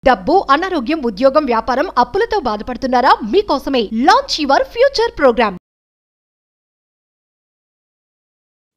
డబ్బు, అనారోగ్యం, ఉద్యోగం, వ్యాపారం, అప్పులతో బాధపడుతున్నారా? మీకోసమే లాంచ్ యువర్ ఫ్యూచర్ ప్రోగ్రామ్.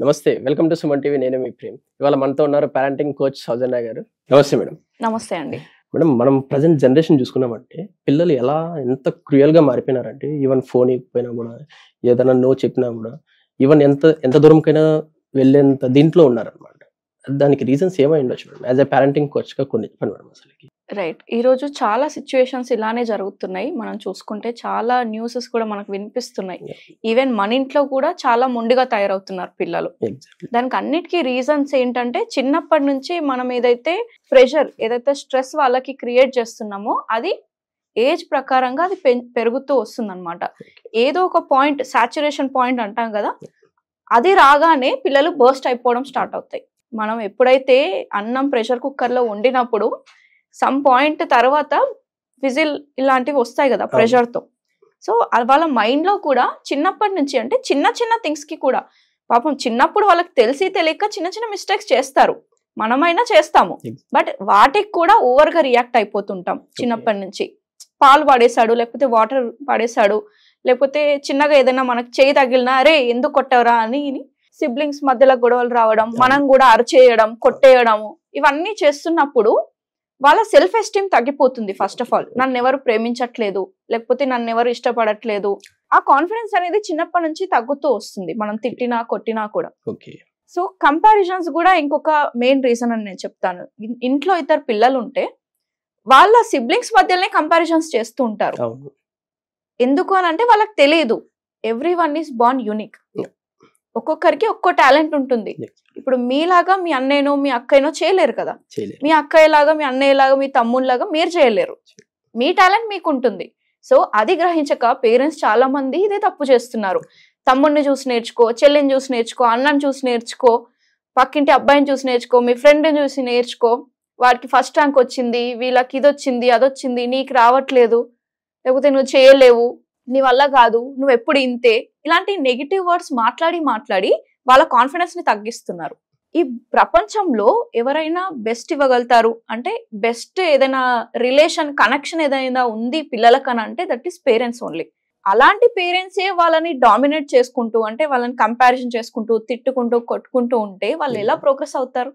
నమస్తే, వెల్కమ్ టు సుమన్ టీవీ. నేను మీ ప్రేమ్. ఇవాళ మనతో ఉన్నారు పేరెంటింగ్ కోచ్ సౌజన్య గారు. నమస్తే మేడం. నమస్తే అండి. మేడం, మనం ప్రజెంట్ జనరేషన్ చూసుకున్నామంటే పిల్లలు ఎంత క్రూయల్ గా మారిపోయినారంటే, ఈవెన్ ఫోన్ ఇవ్వకపోయినా కూడా, ఏదైనా నో చెప్పినా కూడా, ఈవెన్ ఎంత దూరంకైనా వెళ్ళేంత దీంట్లో ఉన్నారనమాట. దానికి రీజన్స్ ఏమై ఉండొచ్చు madam? As a parenting coach గా కొన్ని చెప్పండి మేడం. అసలుకి రైట్, ఈ రోజు చాలా సిచ్యువేషన్స్ ఇలానే జరుగుతున్నాయి. మనం చూసుకుంటే చాలా న్యూసెస్ కూడా మనకు వినిపిస్తున్నాయి. ఈవెన్ మన ఇంట్లో కూడా చాలా మొండిగా తయారవుతున్నారు పిల్లలు. దానికి అన్నిటికీ రీజన్స్ ఏంటంటే, చిన్నప్పటి నుంచి మనం ఏదైతే ప్రెషర్, ఏదైతే స్ట్రెస్ వాళ్ళకి క్రియేట్ చేస్తున్నామో అది ఏజ్ ప్రకారంగా అది పెరుగుతూ వస్తుంది అనమాట. ఏదో ఒక పాయింట్, సాచురేషన్ పాయింట్ అంటాం కదా, అది రాగానే పిల్లలు బర్స్ట్ అయిపోవడం స్టార్ట్ అవుతాయి. మనం ఎప్పుడైతే అన్నం ప్రెషర్ కుక్కర్లో వండినప్పుడు సమ్ పాయింట్ తర్వాత విజిల్ ఇలాంటివి వస్తాయి కదా ప్రెషర్తో. సో వాళ్ళ మైండ్లో కూడా చిన్నప్పటి నుంచి, అంటే చిన్న చిన్న థింగ్స్కి కూడా పాపం చిన్నప్పుడు వాళ్ళకి తెలిసి తెలియక చిన్న చిన్న మిస్టేక్స్ చేస్తారు, మనమైనా చేస్తాము. బట్ వాటికి కూడా ఓవర్గా రియాక్ట్ అయిపోతుంటాం చిన్నప్పటి నుంచి. పాలు పాడేశాడు, లేకపోతే వాటర్ పాడేశాడు, లేకపోతే చిన్నగా ఏదైనా మనకు చేయి తగిలినా అరే ఎందుకు కొట్టవరా అని సిబ్లింగ్స్ మధ్యలో గొడవలు రావడం, మనం కూడా అరచేయడం, కొట్టేయడము, ఇవన్నీ చేస్తున్నప్పుడు వాళ్ళ సెల్ఫ్ ఎస్టీమ్ తగ్గిపోతుంది. ఫస్ట్ ఆఫ్ ఆల్, నన్ను ఎవరు ప్రేమించట్లేదు, లేకపోతే నన్ను ఎవరు ఇష్టపడట్లేదు, ఆ కాన్ఫిడెన్స్ అనేది చిన్నప్పటి నుంచి తగ్గుతూ వస్తుంది, మనం తిట్టినా కొట్టినా కూడా. సో కంపారిజన్స్ కూడా ఇంకొక మెయిన్ రీజన్ అని నేను చెప్తాను. ఇంట్లో ఇద్దరు పిల్లలు ఉంటే వాళ్ళ సిబ్లింగ్స్ మధ్యలోనే కంపారిజన్స్ చేస్తూ ఉంటారు. ఎందుకు అని అంటే వాళ్ళకి తెలియదు, every one is born unique. ఒక్కొక్కరికి ఒక్కో టాలెంట్ ఉంటుంది. ఇప్పుడు మీలాగా మీ అన్నయ్యనో మీ అక్కయ్యనో చేయలేరు కదా, మీ అక్కయ్యలాగా మీ అన్నయ్యలాగా మీ తమ్ముళ్ళలాగా మీరు చేయలేరు. మీ టాలెంట్ మీకు ఉంటుంది. సో అది గ్రహించక పేరెంట్స్ చాలా మంది ఇదే తప్పు చేస్తున్నారు. తమ్ముడిని చూసి నేర్చుకో, చెల్లిని చూసి నేర్చుకో, అన్నని చూసి నేర్చుకో, పక్కింటి అబ్బాయిని చూసి నేర్చుకో, మీ ఫ్రెండ్ని చూసి నేర్చుకో, వాటికి ఫస్ట్ ర్యాంక్ వచ్చింది, వీళ్ళకి ఇది వచ్చింది, అదొచ్చింది, నీకు రావట్లేదు, లేకపోతే నువ్వు చేయలేవు, నీ వల్ల కాదు, నువ్వు ఎప్పుడు ఇంతే, ఇలాంటి నెగిటివ్ వర్డ్స్ మాట్లాడి వాళ్ళ కాన్ఫిడెన్స్ ని తగ్గిస్తున్నారు. ఈ ప్రపంచంలో ఎవరైనా బెస్ట్ ఇవ్వగలుగుతారు అంటే, బెస్ట్ ఏదైనా రిలేషన్ కనెక్షన్ ఏదైనా ఉంది పిల్లలకని అంటే దట్ ఈస్ పేరెంట్స్ ఓన్లీ. అలాంటి పేరెంట్సే వాళ్ళని డామినేట్ చేసుకుంటూ, అంటే వాళ్ళని కంపారిజన్ చేసుకుంటూ, తిట్టుకుంటూ, కొట్టుకుంటూ ఉంటే వాళ్ళు ఎలా ప్రోగ్రెస్ అవుతారు?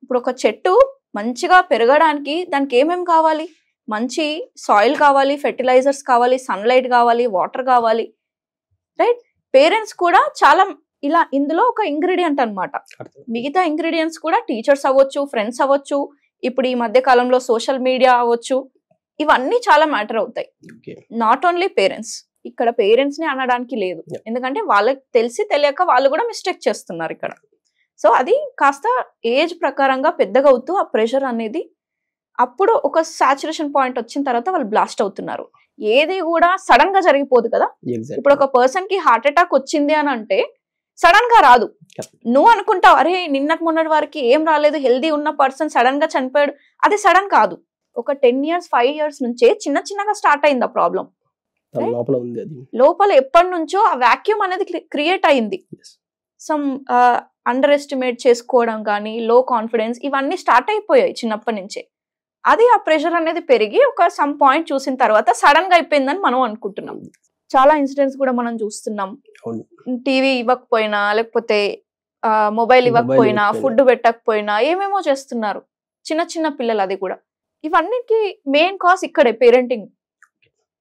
ఇప్పుడు ఒక చెట్టు మంచిగా పెరగడానికి దానికి ఏమేమి కావాలి? మంచి సాయిల్ కావాలి, ఫెర్టిలైజర్స్ కావాలి, సన్లైట్ కావాలి, వాటర్ కావాలి, రైట్? పేరెంట్స్ కూడా చాలా ఇలా ఇందులో ఒక ఇంగ్రీడియంట్ అన్నమాట. మిగతా ఇంగ్రీడియంట్స్ కూడా టీచర్స్ అవ్వచ్చు, ఫ్రెండ్స్ అవ్వచ్చు, ఇప్పుడు ఈ మధ్య కాలంలో సోషల్ మీడియా అవ్వచ్చు, ఇవన్నీ చాలా మ్యాటర్ అవుతాయి. Not only parents. ఇక్కడ పేరెంట్స్ ని అనడానికి లేదు, ఎందుకంటే వాళ్ళకి తెలిసి తెలియక వాళ్ళు కూడా మిస్టేక్ చేస్తున్నారు ఇక్కడ. సో అది కాస్త ఏజ్ ప్రకారంగా పెద్దగా అవుతూ ఆ ప్రెషర్ అనేది అప్పుడు ఒక సాచురేషన్ పాయింట్ వచ్చిన తర్వాత వాళ్ళు బ్లాస్ట్ అవుతున్నారు. ఏది కూడా సడన్ గా జరిగిపోదు కదా. ఇప్పుడు ఒక పర్సన్ కి హార్ట్ అటాక్ వచ్చింది అని అంటే సడన్ గా రాదు. నువ్వు అనుకుంటావు అరే నిన్నటి మొన్నటి వారికి ఏం రాలేదు, హెల్దీ ఉన్న పర్సన్ సడన్ గా చనిపోయాడు, అది సడన్ కాదు. ఒక 10 years 5 years నుంచే చిన్న చిన్నగా స్టార్ట్ అయింది ఆ ప్రాబ్లం. లోపల ఎప్పటి నుంచో ఆ వాక్యూమ్ అనేది క్రియేట్ అయింది. సమ్ అండర్ ఎస్టిమేట్ చేసుకోవడం కానీ, లో కాన్ఫిడెన్స్, ఇవన్నీ స్టార్ట్ అయిపోయాయి చిన్నప్పటి నుంచే. అది ఆ ప్రెషర్ అనేది పెరిగి ఒక సమ్ పాయింట్ చూసిన తర్వాత సడన్ గా అయిపోయిందని మనం అనుకుంటున్నాం. చాలా ఇన్సిడెంట్స్ కూడా మనం చూస్తున్నాం. టీవీ ఇవ్వకపోయినా, లేకపోతే మొబైల్ ఇవ్వకపోయినా, ఫుడ్ పెట్టకపోయినా ఏమేమో చేస్తున్నారు చిన్న చిన్న పిల్లలు. అది కూడా ఇవన్నిటికి మెయిన్ కాజ్ ఇక్కడే పేరెంటింగ్.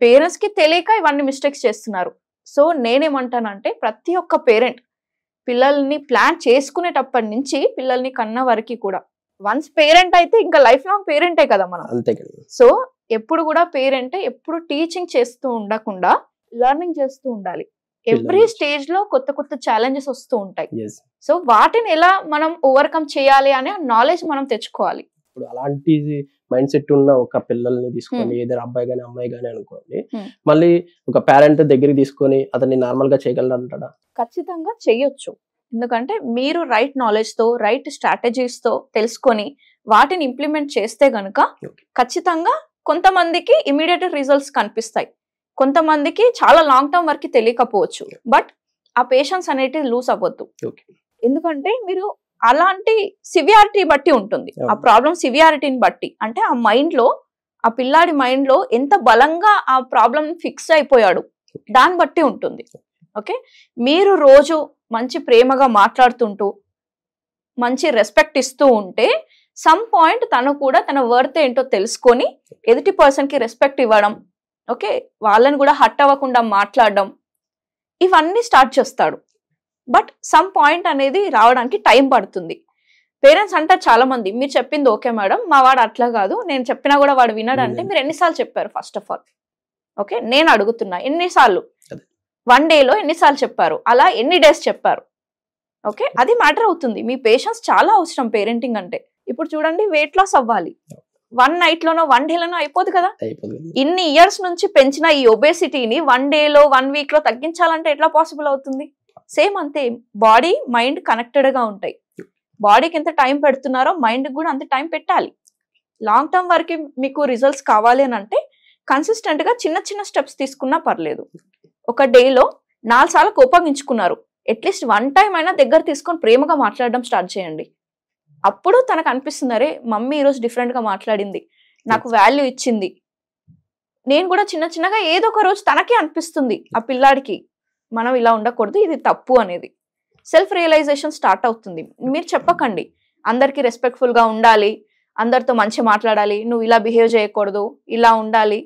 పేరెంట్స్ కి తెలియక ఇవన్నీ మిస్టేక్స్ చేస్తున్నారు. సో నేనేమంటానంటే, ప్రతి ఒక్క పేరెంట్ పిల్లల్ని ప్లాన్ చేసుకునేటప్పటి నుంచి పిల్లల్ని కన్న వరకు కూడా, వన్స్ పేరెంట్ అయితే ఇంకా లైఫ్ లాంగ్ పేరెంటే కదా మనం. సో ఎప్పుడు కూడా పేరెంట్ ఎప్పుడు టీచింగ్ చేస్తూ ఉండకుండా లెర్నింగ్ చేస్తూ ఉండాలి. ఎవ్రీ స్టేజ్ లో కొత్త కొత్త ఛాలెంజెస్ వస్తూ ఉంటాయి. సో వాటిని ఎలా మనం ఓవర్కమ్ చేయాలి అనే నాలెడ్జ్ మనం తెచ్చుకోవాలి. ఇప్పుడు అలాంటి మైండ్ సెట్ ఉన్న ఒక పిల్లల్ని తీసుకొని, ఏదైనా అబ్బాయి గానీ అమ్మాయి గానీ అనుకోండి, మళ్ళీ ఒక పేరెంట్ దగ్గరికి తీసుకొని అతన్ని నార్మల్ గా చేయగలరంటాడా? ఖచ్చితంగా చెయ్యొచ్చు. ఎందుకంటే మీరు రైట్ నాలెడ్జ్ తో, రైట్ స్ట్రాటజీస్ తో తెలుసుకొని వాటిని ఇంప్లిమెంట్ చేస్తే గనుక ఖచ్చితంగా కొంతమందికి ఇమీడియట్ రిజల్ట్స్ కనిపిస్తాయి, కొంతమందికి చాలా లాంగ్ టర్మ్ వరకు తెలియకపోవచ్చు. బట్ ఆ పేషెన్స్ అనేది లూజ్ అవ్వద్దు. ఎందుకంటే మీరు అలాంటి సివియారిటీ బట్టి ఉంటుంది, ఆ ప్రాబ్లం సివియారిటీని బట్టి. అంటే ఆ మైండ్ లో ఆ పిల్లాడి మైండ్ లో ఎంత బలంగా ఆ ప్రాబ్లం ఫిక్స్ అయిపోయాడు దాన్ని బట్టి ఉంటుంది. ఓకే, మీరు రోజు మంచి ప్రేమగా మాట్లాడుతుంటూ మంచి రెస్పెక్ట్ ఇస్తూ ఉంటే సమ్ పాయింట్ తను కూడా తన వర్త్ ఏంటో తెలుసుకొని ఎదుటి పర్సన్ కి రెస్పెక్ట్ ఇవ్వడం, ఓకే, వాళ్ళని కూడా హర్ట్ అవ్వకుండా మాట్లాడడం, ఇవన్నీ స్టార్ట్ చేస్తాడు. బట్ సమ్ పాయింట్ అనేది రావడానికి టైం పడుతుంది. పేరెంట్స్ అంటారు చాలా మంది, మీరు చెప్పింది ఓకే మేడం, మా వాడు అట్లా కాదు, నేను చెప్పినా కూడా వాడు వినడంటే మీరు ఎన్నిసార్లు చెప్పారు ఫస్ట్ ఆఫ్ ఆల్. ఓకే, నేను అడుగుతున్నా ఎన్నిసార్లు, 1 డేలో ఎన్నిసార్లు చెప్పారు, అలా ఎన్ని డేస్ చెప్పారు. ఓకే, అది మ్యాటర్ అవుతుంది. మీ పేషెన్స్ చాలా అవసరం పేరెంటింగ్ అంటే. ఇప్పుడు చూడండి, వెయిట్ లాస్ అవ్వాలి, 1 night లోనో 1 day లోనో అయిపోదు కదా. ఇన్ని ఇయర్స్ నుంచి పెంచిన ఈ ఒబేసిటీని 1 day లో 1 week లో తగ్గించాలంటే ఎట్లా పాసిబుల్ అవుతుంది? సేమ్ అంతే, బాడీ మైండ్ కనెక్టెడ్ గా ఉంటాయి. బాడీకి ఎంత టైం పెడుతున్నారో మైండ్ కూడా అంత టైం పెట్టాలి. లాంగ్ టర్మ్ వరకు మీకు రిజల్ట్స్ కావాలి అని అంటే కన్సిస్టెంట్ గా చిన్న చిన్న స్టెప్స్ తీసుకున్నా పర్లేదు. ఒక డేలో 4 సార్లు కోపగించుకున్నారు, అట్లీస్ట్ 1 time అయినా దగ్గర తీసుకొని ప్రేమగా మాట్లాడడం స్టార్ట్ చేయండి. అప్పుడు తనకు అనిపిస్తుంది, అరే మమ్మీ ఈరోజు డిఫరెంట్ గా మాట్లాడింది, నాకు వాల్యూ ఇచ్చింది. నేను కూడా చిన్న చిన్నగా ఏదో ఒక రోజు తనకే అనిపిస్తుంది ఆ పిల్లాడికి మనం ఇలా ఉండకూడదు, ఇది తప్పు అనేది. సెల్ఫ్ రియలైజేషన్ స్టార్ట్ అవుతుంది. మీరు చెప్పకండి అందరికి రెస్పెక్ట్ఫుల్ గా ఉండాలి, అందరితో మంచి మాట్లాడాలి, నువ్వు ఇలా బిహేవ్ చేయకూడదు, ఇలా ఉండాలి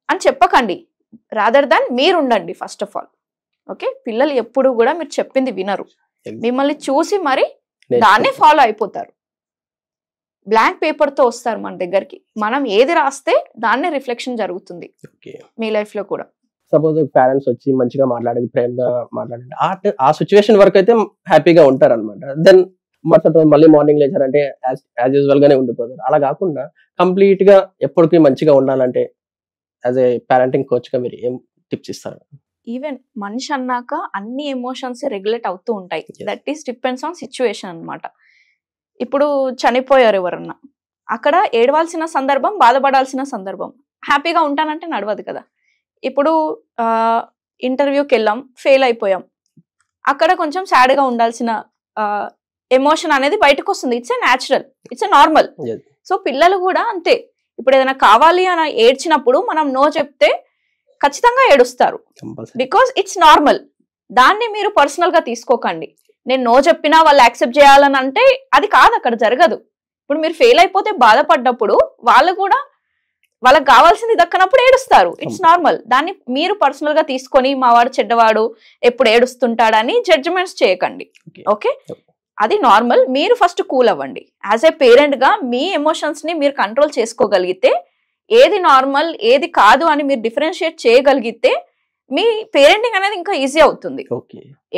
అని చెప్పకండి. రాదర్ దాన్ మీరు ఉండండి ఫస్ట్ ఆఫ్ ఆల్. ఓకే, పిల్లలు ఎప్పుడు కూడా మీరు చెప్పింది వినరు, మిమ్మల్ని చూసి మరి దాన్నే ఫాలో అయిపోతారు. బ్లాంక్ పేపర్ తో వస్తారు మన దగ్గరికి, మనం ఏది రాస్తే దాన్నే రిఫ్లెక్షన్ జరుగుతుంది మీ లైఫ్ లో కూడా. సపోజ్ పేరెంట్స్ వచ్చి మంచిగా మాట్లాడి ప్రేమగా మాట్లాడండి, ఆ సిచ్యువేషన్ వరకు అయితే హ్యాపీగా ఉంటారు అనమాట. దెన్ మళ్ళీ మార్నింగ్ లేచారంటే యాజ్ యూజువల్ గానే ఉండిపోతారు. అలా కాకుండా కంప్లీట్ గా ఎప్పటికీ మంచిగా ఉండాలంటే యాజ్ ఏ పేరెంటింగ్ కోచ్ గా మీరు ఏం టిప్స్ ఇస్తారు? ఈవెన్ మనిషి అన్నాక అన్ని ఎమోషన్స్ రెగ్యులేట్ అవుతూ ఉంటాయి. That is depends on situation అనమాట. ఇప్పుడు చనిపోయారు ఎవరన్నా, అక్కడ ఏడవాల్సిన సందర్భం, బాధపడాల్సిన సందర్భం. హ్యాపీగా ఉంటానంటే నడవదు కదా. ఇప్పుడు ఇంటర్వ్యూకి వెళ్ళాం, ఫెయిల్ అయిపోయాం, అక్కడ కొంచెం సాడ్ గా ఉండాల్సిన ఎమోషన్ అనేది బయటకు వస్తుంది. It's a natural, it's a normal. So పిల్లలు కూడా అంతే, ఇప్పుడు ఏదైనా కావాలి అని ఏడ్చినప్పుడు మనం నో చెప్తే ఖచ్చితంగా ఏడుస్తారు, బికాస్ ఇట్స్ నార్మల్. దాన్ని మీరు పర్సనల్ గా తీసుకోకండి. నేను నో చెప్పినా వాళ్ళు యాక్సెప్ట్ చేయాలని అంటే అది కాదు, అక్కడ జరగదు. ఇప్పుడు మీరు ఫెయిల్ అయిపోతే బాధపడ్డప్పుడు వాళ్ళు కూడా వాళ్ళకి కావాల్సింది దక్కనప్పుడు ఏడుస్తారు, ఇట్స్ నార్మల్. దాన్ని మీరు పర్సనల్ గా తీసుకొని మా వాడు చెడ్డవాడు ఎప్పుడు ఏడుస్తుంటాడని జడ్జిమెంట్స్ చేయకండి. ఓకే, అది నార్మల్. మీరు ఫస్ట్ కూల్ అవ్వండి. యాజ్ ఏ పేరెంట్ గా మీ ఎమోషన్స్ ని మీరు కంట్రోల్ చేసుకోగలిగితే, ఏది నార్మల్ ఏది కాదు అని మీరు డిఫరెన్షియేట్ చేయగలిగితే మీ పేరెంటింగ్ అనేది ఇంకా ఈజీ అవుతుంది.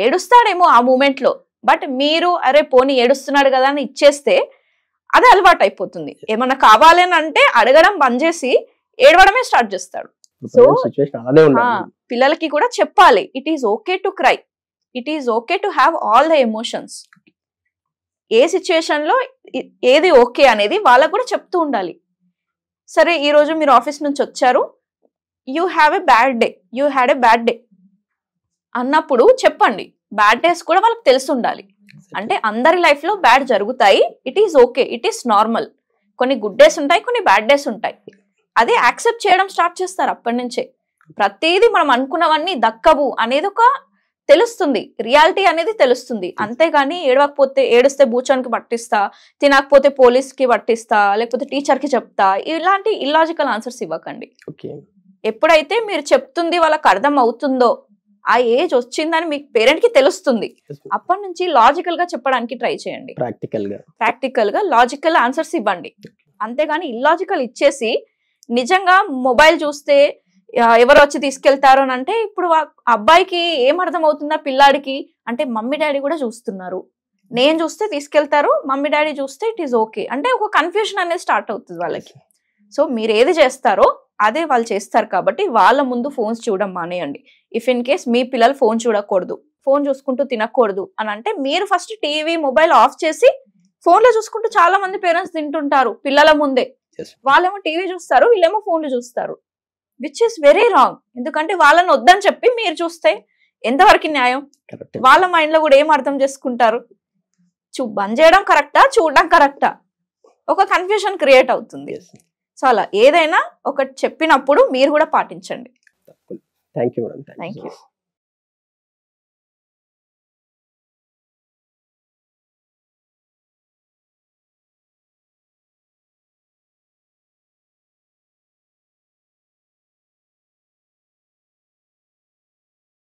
ఏడుస్తాడేమో ఆ మూమెంట్ లో, బట్ మీరు అరే పోనీ ఏడుస్తున్నాడు కదా అని ఇచ్చేస్తే అది అలవాటు అయిపోతుంది. ఏమన్నా కావాలని అంటే అడగడం బంద్ చేసి ఏడవడమే స్టార్ట్ చేస్తాడు. సో పిల్లలకి కూడా చెప్పాలి, it is okay to cry, it is okay to have all the emotions. A situation లో ఏది ఓకే అనేది వాళ్ళకు కూడా చెప్తూ ఉండాలి. సరే ఈ రోజు మీరు ఆఫీస్ నుంచి వచ్చారు, you have a bad day, you had a bad day అన్నప్పుడు చెప్పండి. బ్యాడ్ డేస్ కూడా వాళ్ళకి తెలిసి ఉండాలి. అంటే అందరి లైఫ్ లో బ్యాడ్ జరుగుతాయి, it is okay, it is normal. కొన్ని గుడ్ డేస్ ఉంటాయి, కొన్ని బ్యాడ్ డేస్ ఉంటాయి. అదే యాక్సెప్ట్ చేయడం స్టార్ట్ చేస్తారు అప్పటి నుంచే. ప్రతిదీ మనం అనుకున్నవన్నీ దక్కవు అనేది ఒక తెలుస్తుంది, రియాలిటీ అనేది తెలుస్తుంది. అంతేగాని ఏడవకపోతే ఏడిస్తే బూచానికి పట్టిస్తా, తినకపోతే పోలీస్ కి పట్టిస్తా, లేకపోతే టీచర్ కి చెప్తా, ఇలాంటి ఇల్లాజికల్ ఆన్సర్స్ ఇవ్వకండి. ఎప్పుడైతే మీరు చెప్తుంది వాళ్ళకి అర్థం అవుతుందో, ఆ ఏజ్ వచ్చిందని మీకు పేరెంట్ కి తెలుస్తుంది, అప్పటి నుంచి లాజికల్ గా చెప్పడానికి ట్రై చేయండి. ప్రాక్టికల్ గా లాజికల్ ఆన్సర్స్ ఇవ్వండి. అంతేగాని ఇల్లాజికల్ ఇచ్చేసి నిజంగా మొబైల్ చూస్తే ఎవరు వచ్చి తీసుకెళ్తారు అని అంటే, ఇప్పుడు అబ్బాయికి ఏం అర్థం అవుతుందా పిల్లాడికి అంటే, మమ్మీ డాడీ కూడా చూస్తున్నారు, నేను చూస్తే తీసుకెళ్తారు, మమ్మీ డాడీ చూస్తే ఇట్ ఈస్ ఓకే అంటే ఒక కన్ఫ్యూజన్ అనేది స్టార్ట్ అవుతుంది వాళ్ళకి. సో మీరు ఏది చేస్తారో అదే వాళ్ళు చేస్తారు. కాబట్టి వాళ్ళ ముందు ఫోన్స్ చూడడం మానేయండి. ఇఫ్ ఇన్ కేస్ మీ పిల్లలు ఫోన్ చూడకూడదు, ఫోన్ చూసుకుంటూ తినకూడదు అని అంటే, మీరు ఫస్ట్ టీవీ మొబైల్ ఆఫ్ చేసి ఫోన్ లో చూసుకుంటూ చాలా మంది పేరెంట్స్ తింటుంటారు పిల్లల ముందే. వాళ్ళేమో టీవీ చూస్తారు, వీళ్ళేమో ఫోన్లు చూస్తారు, విచ్ ఇస్ వెరీ రాంగ్. ఎందుకంటే వాళ్ళని వద్దని చెప్పి మీరు చూస్తే ఎంతవరకు న్యాయం? వాళ్ళ మైండ్ లో కూడా ఏం అర్థం చేసుకుంటారు? బంద్ చేయడం కరెక్టా, చూడడం కరెక్టా? ఒక కన్ఫ్యూజన్ క్రియేట్ అవుతుంది. సో అలా ఏదైనా ఒకటి చెప్పినప్పుడు మీరు కూడా పాటించండి. Thank you madam. Thank you.